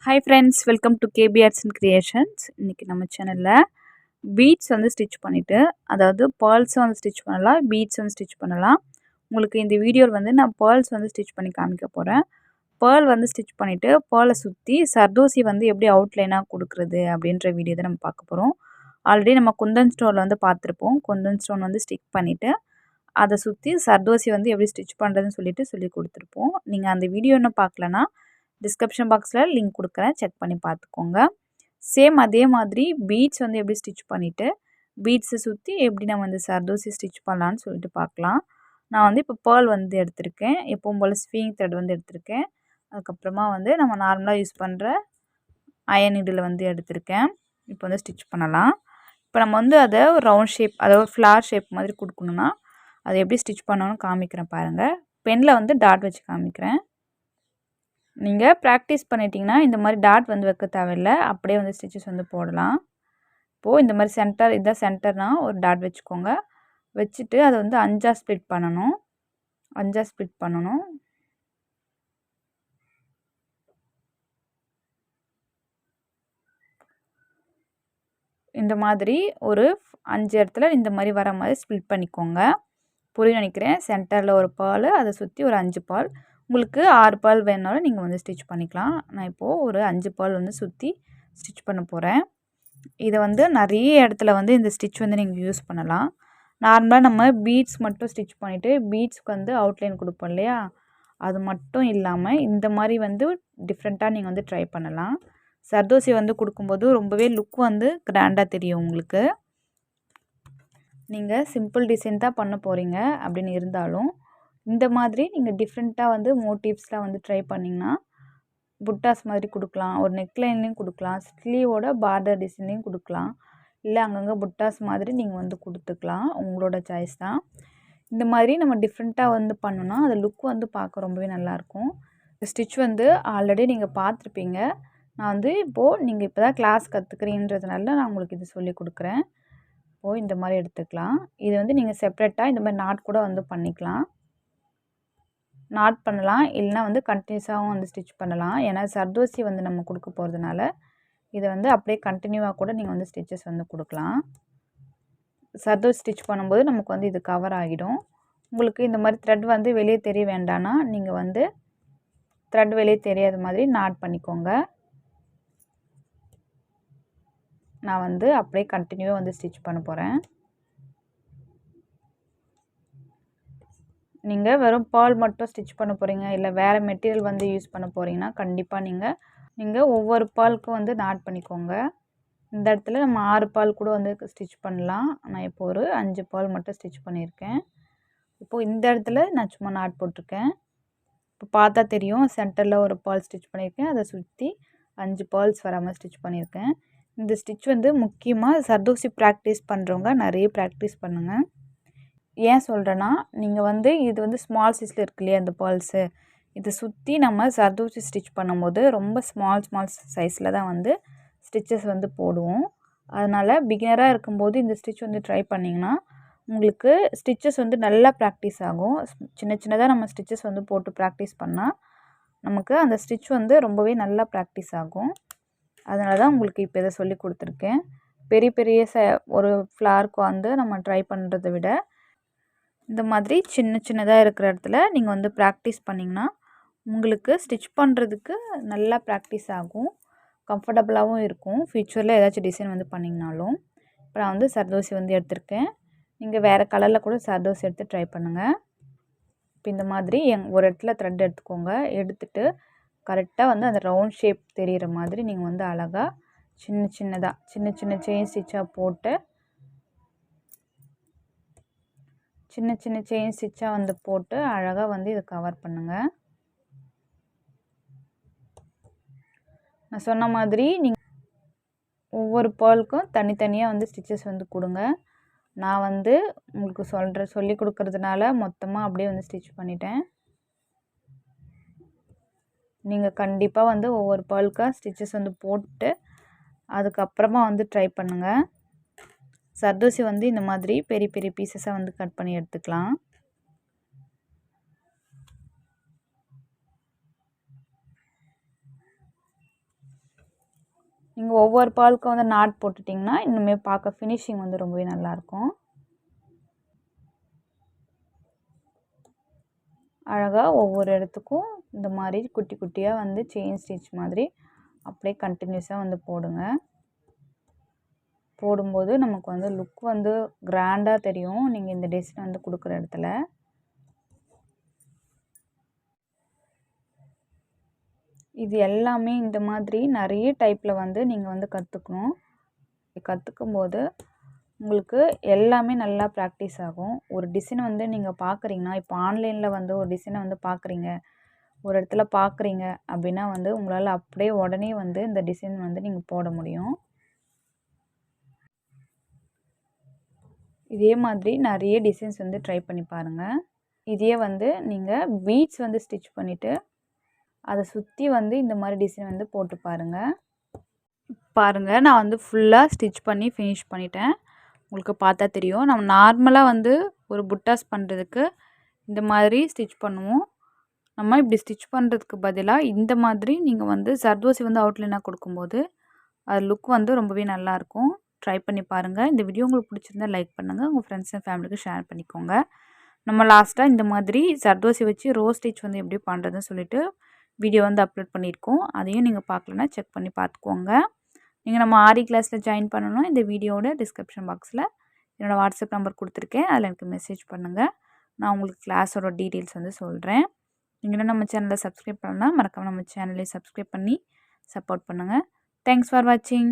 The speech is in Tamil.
Hi friends, welcome to KP arts and creations. இன்றைக்கி நம்ம சேனலில் பீட்ஸ் வந்து ஸ்டிச் பண்ணிவிட்டு, அதாவது பேர்ல்ஸும் வந்து ஸ்டிச் பண்ணலாம், பீட்ஸ் வந்து ஸ்டிச் பண்ணலாம். உங்களுக்கு இந்த வீடியோவில் வந்து நான் பேர்ல்ஸ் வந்து ஸ்டிச் பண்ணி காமிக்க போகிறேன். பேர்ல் வந்து ஸ்டிச் பண்ணிவிட்டு பேர்லை சுற்றி சர்தோசி வந்து எப்படி அவுட்லைனாக கொடுக்குறது அப்படின்ற வீடியோ தான் நம்ம பார்க்க போகிறோம். ஆல்ரெடி நம்ம குந்தன் ஸ்டோனில் வந்து பார்த்துருப்போம். குந்தன் ஸ்டோன் வந்து ஸ்டிக் பண்ணிவிட்டு அதை சுற்றி சர்தோசி வந்து எப்படி ஸ்டிச் பண்ணுறதுன்னு சொல்லி கொடுத்துருப்போம். நீங்கள் அந்த வீடியோ இன்னும் பார்க்கலன்னா டிஸ்கிரிப்ஷன் பாக்ஸில் லிங்க் கொடுக்குறேன், செக் பண்ணி பார்த்துக்கோங்க. சேம் அதே மாதிரி பீட்ஸ் வந்து எப்படி ஸ்டிச் பண்ணிவிட்டு பீட்ஸை சுற்றி எப்படி நம்ம வந்து சர்தோசி ஸ்டிச் பண்ணலான்னு சொல்லிட்டு பார்க்கலாம். நான் வந்து இப்போ பேர்ல் வந்து எடுத்திருக்கேன், எப்பவும் போல் ஸ்விங் த்ரெட் வந்து எடுத்திருக்கேன். அதுக்கப்புறமா வந்து நம்ம நார்மலாக யூஸ் பண்ணுற அயன் நீடில் வந்து எடுத்திருக்கேன். இப்போ வந்து ஸ்டிச் பண்ணலாம். இப்போ நம்ம வந்து அதை ஒரு ரவுண்ட் ஷேப், அதாவது ஃப்ளார் ஷேப் மாதிரி கொடுக்கணுன்னா அதை எப்படி ஸ்டிச் பண்ணணும்னு காமிக்கிறேன் பாருங்கள். பெனில் வந்து டாட் வச்சு காமிக்கிறேன். நீங்கள் ப்ராக்டிஸ் பண்ணிட்டீங்கன்னா இந்த மாதிரி டாட் வந்து வைக்க தேவையில்லை, அப்படியே வந்து ஸ்டிச்சஸ் வந்து போடலாம். இப்போது இந்த மாதிரி சென்டர், இதான் சென்டர்னால் ஒரு டாட் வச்சுக்கோங்க. வச்சுட்டு அதை வந்து 5ஆக ஸ்ப்ளிட் பண்ணணும். 5ஆக ஸ்ப்ளிட் பண்ணணும். இந்த மாதிரி ஒரு 5 இடத்துல இந்த மாதிரி வர மாதிரி ஸ்ப்ளிட் பண்ணிக்கோங்க. புரியும் நினைக்கிறேன். சென்டரில் ஒரு பால், அதை சுற்றி ஒரு 5 பால். உங்களுக்கு 6 பால் வேணாலும் நீங்கள் வந்து ஸ்டிச் பண்ணிக்கலாம். நான் இப்போது ஒரு 5 பால் வந்து சுற்றி ஸ்டிச் பண்ண போகிறேன். இதை வந்து நிறைய இடத்துல வந்து இந்த ஸ்டிச் வந்து நீங்கள் யூஸ் பண்ணலாம். நார்மலாக நம்ம பீட்ஸ் மட்டும் ஸ்டிச் பண்ணிவிட்டு பீட்ஸ்க்கு வந்து அவுட்லைன் கொடுப்போம் இல்லையா, அது மட்டும் இல்லாமல் இந்த மாதிரி வந்து டிஃப்ரெண்ட்டாக நீங்கள் வந்து ட்ரை பண்ணலாம். சர்தோசி வந்து கொடுக்கும்போது ரொம்பவே லுக் வந்து கிராண்டாக தெரியும் உங்களுக்கு. நீங்கள் சிம்பிள் டிசைன் தான் பண்ண போகிறீங்க அப்படின்னு இருந்தாலும் இந்த மாதிரி நீங்கள் டிஃப்ரெண்ட்டாக வந்து மோட்டிவ்ஸ்லாம் வந்து ட்ரை பண்ணிங்கன்னா புட்டாஸ் மாதிரி கொடுக்கலாம், ஒரு நெக்லைன்லேயும் கொடுக்கலாம், ஸ்லீவோட பார்டர் டிசைன்லேயும் கொடுக்கலாம், இல்லை அங்கங்கே புட்டாஸ் மாதிரி நீங்கள் வந்து கொடுத்துக்கலாம். உங்களோட சாய்ஸ் தான். இந்த மாதிரி நம்ம டிஃப்ரெண்ட்டாக வந்து பண்ணோன்னா அது லுக் வந்து பார்க்க ரொம்பவே நல்லாயிருக்கும். ஸ்டிச் வந்து ஆல்ரெடி நீங்கள் பார்த்துருப்பீங்க. நான் வந்து இப்போது நீங்கள் இப்போ தான் கிளாஸ் கற்றுக்கிறீன்றதுனால நான் உங்களுக்கு இது சொல்லி கொடுக்குறேன். இப்போது இந்த மாதிரி எடுத்துக்கலாம். இது வந்து நீங்கள் செப்ரேட்டாக இந்த மாதிரி நாட் கூட வந்து பண்ணிக்கலாம். நாட் பண்ணலாம், இல்லைனா வந்து கண்டினியூஸாகவும் வந்து ஸ்டிச் பண்ணலாம். ஏன்னா சர்தோசி வந்து நம்ம கொடுக்க போகிறதுனால இதை வந்து அப்படியே கண்டினியூவாக கூட நீங்கள் வந்து ஸ்டிச்சஸ் வந்து கொடுக்கலாம். சர்தோசி ஸ்டிச் பண்ணும்போது நமக்கு வந்து இது கவர் ஆகிடும். உங்களுக்கு இந்த மாதிரி த்ரெட் வந்து வெளியே தெரிய வேண்டாம்னா நீங்கள் வந்து த்ரெட் வெளியே தெரியாத மாதிரி நாட் பண்ணிக்கோங்க. நான் வந்து அப்படியே கண்டினியூவாக வந்து ஸ்டிச் பண்ண போகிறேன். நீங்கள் வெறும் பால் மட்டும் ஸ்டிச் பண்ண போகிறீங்க, இல்லை வேறு மெட்டீரியல் வந்து யூஸ் பண்ண போகிறீங்கன்னா கண்டிப்பாக நீங்கள் ஒவ்வொரு பாலுக்கும் வந்து நாட் பண்ணிக்கோங்க. இந்த இடத்துல நம்ம 6 பால் கூட வந்து ஸ்டிச் பண்ணலாம். நான் இப்போ ஒரு 5 பால் மட்டும் ஸ்டிச் பண்ணியிருக்கேன். இப்போது இந்த இடத்துல நான் சும்மா நாட் போட்டிருக்கேன். இப்போ பார்த்தா தெரியும், சென்டரில் ஒரு பால் ஸ்டிச் பண்ணியிருக்கேன், அதை சுற்றி 5 பால்ஸ் வராமல் ஸ்டிச் பண்ணியிருக்கேன். இந்த ஸ்டிச் வந்து முக்கியமாக சர்தோசி ப்ராக்டிஸ் பண்ணுறவங்க நிறைய ப்ராக்டிஸ் பண்ணுங்கள். ஏன் சொல்கிறேன்னா, நீங்கள் வந்து இது வந்து ஸ்மால் சைஸில் இருக்கு இல்லையா இந்த பால்ஸு, இதை சுற்றி நம்ம சர்தோசி ஸ்டிச் பண்ணும்போது ரொம்ப ஸ்மால் சைஸில் தான் வந்து ஸ்டிச்சஸ் வந்து போடுவோம். அதனால் பிகினராக இருக்கும்போது இந்த ஸ்டிச் வந்து ட்ரை பண்ணிங்கன்னா உங்களுக்கு ஸ்டிச்சஸ் வந்து நல்லா ப்ராக்டிஸ் ஆகும். சின்னதாக நம்ம ஸ்டிச்சஸ் வந்து போட்டு ப்ராக்டிஸ் பண்ணால் நமக்கு அந்த ஸ்டிச் வந்து ரொம்பவே நல்லா ப்ராக்டிஸ் ஆகும். அதனால தான் உங்களுக்கு இப்போ இதை சொல்லி கொடுத்துருக்கேன். பெரிய ஒரு ஃப்ளார்க்கு வந்து நம்ம ட்ரை பண்ணுறதை விட இந்த மாதிரி சின்னதாக இருக்கிற இடத்துல நீங்கள் வந்து ப்ராக்டிஸ் பண்ணிங்கன்னா உங்களுக்கு ஸ்டிச் பண்ணுறதுக்கு நல்லா ப்ராக்டிஸ் ஆகும், கம்ஃபர்டபுளாகவும் இருக்கும். ஃப்யூச்சரில் ஏதாச்சும் டிசைன் வந்து பண்ணிங்கனாலும். இப்போ நான் வந்து சர்தோசி வந்து எடுத்திருக்கேன். நீங்கள் வேறு கலரில் கூட சர்தோசி எடுத்து ட்ரை பண்ணுங்கள். இப்போ இந்த மாதிரி ஒரு இடத்துல த்ரெட் எடுத்துக்கோங்க. எடுத்துகிட்டு கரெக்டாக வந்து அந்த ரவுண்ட் ஷேப் தெரிகிற மாதிரி நீங்கள் வந்து அழகாக சின்ன செயின் ஸ்டிச்சாக போட்டு சின்ன செயின் ஸ்டிச்சாக வந்து போட்டு அழகாக வந்து இதை கவர் பண்ணுங்கள். நான் சொன்ன மாதிரி நீங்கள் ஒவ்வொரு பாலுக்கும் தனித்தனியாக வந்து ஸ்டிச்சஸ் வந்து கொடுங்க. நான் வந்து உங்களுக்கு சொல்லி கொடுக்கறதுனால மொத்தமாக அப்படியே வந்து ஸ்டிச் பண்ணிட்டேன். நீங்கள் கண்டிப்பாக வந்து ஒவ்வொரு பாலுக்காக ஸ்டிச்சஸ் வந்து போட்டு அதுக்கப்புறமா வந்து ட்ரை பண்ணுங்கள். சர்தோசி வந்து இந்த மாதிரி பெரிய பீசஸாக வந்து கட் பண்ணி எடுத்துக்கலாம். நீங்கள் ஒவ்வொரு பாலுக்கும் வந்து நாட் போட்டுட்டிங்கன்னா இன்னுமே பார்க்க ஃபினிஷிங் வந்து ரொம்பவே நல்லாயிருக்கும். அழகாக ஒவ்வொரு இடத்துக்கும் இந்த மாதிரி குட்டி குட்டியாக வந்து செயின் ஸ்டிச் மாதிரி அப்படியே கண்டினியூஸாக வந்து போடுங்க. போடும்போது நமக்கு வந்து லுக் வந்து கிராண்டாக தெரியும் நீங்கள் இந்த டிசைன் வந்து கொடுக்குற இடத்துல. இது எல்லாமே இந்த மாதிரி நிறைய டைப்பில் வந்து நீங்கள் வந்து கற்றுக்கணும். கற்றுக்கும்போது உங்களுக்கு எல்லாமே நல்லா ப்ராக்டிஸ் ஆகும். ஒரு டிசைன் வந்து நீங்கள் பார்க்குறீங்கன்னா, இப்போ ஆன்லைனில் வந்து ஒரு டிசைனை வந்து பார்க்குறீங்க, ஒரு இடத்துல பார்க்குறீங்க அப்படின்னா வந்து உங்களால் அப்படியே உடனே வந்து இந்த டிசைன் வந்து நீங்கள் போட முடியும். இதே மாதிரி நிறைய டிசைன்ஸ் வந்து ட்ரை பண்ணி பாருங்கள். இதே வந்து நீங்கள் பீட்ஸ் வந்து ஸ்டிச் பண்ணிவிட்டு அதை சுற்றி வந்து இந்த மாதிரி டிசைன் வந்து போட்டு பாருங்கள். பாருங்கள், நான் வந்து ஃபுல்லாக ஸ்டிச் பண்ணி ஃபினிஷ் பண்ணிட்டேன். உங்களுக்கு பார்த்தா தெரியும். நம்ம நார்மலாக வந்து ஒரு புட்டாஸ் பண்ணுறதுக்கு இந்த மாதிரி ஸ்டிச் பண்ணுவோம். நம்ம இப்படி ஸ்டிச் பண்ணுறதுக்கு பதிலாக இந்த மாதிரி நீங்கள் வந்து ஜர்தோசி வந்து அவுட்லைனாக கொடுக்கும்போது அது லுக் வந்து ரொம்பவே நல்லாயிருக்கும். ட்ரை பண்ணி பாருங்கள். இந்த வீடியோ உங்களுக்கு பிடிச்சிருந்தா லைக் பண்ணுங்கள். உங்கள் ஃப்ரெண்ட்ஸ் அண்ட் ஃபேமிலிக்கு ஷேர் பண்ணிக்கோங்க. நம்ம லாஸ்ட்டாக இந்த மாதிரி ஜர்தோசி வச்சு ரோஸ் ஸ்டிச் வந்து எப்படி பண்ணுறதுன்னு சொல்லிட்டு வீடியோ வந்து அப்லோட் பண்ணியிருக்கோம். அதையும் நீங்கள் பார்க்கலன்னா செக் பண்ணி பார்த்துக்கோங்க. நீங்கள் நம்ம ஆரி கிளாஸில் ஜாயின் பண்ணணும்னா இந்த வீடியோவோட டிஸ்கிரிப்ஷன் பாக்ஸில் என்னோடய வாட்ஸ்அப் நம்பர் கொடுத்துருக்கேன். அதில் எனக்கு மெசேஜ் பண்ணுங்கள். நான் உங்களுக்கு கிளாஸோட டீட்டெயில்ஸ் வந்து சொல்கிறேன். நீங்களும் நம்ம சேனலை சப்ஸ்கிரைப் பண்ணலாம், மறக்காமல் நம்ம சேனலை சப்ஸ்கிரைப் பண்ணி சப்போர்ட் பண்ணுங்கள். தேங்க்ஸ் ஃபார் வாட்சிங்.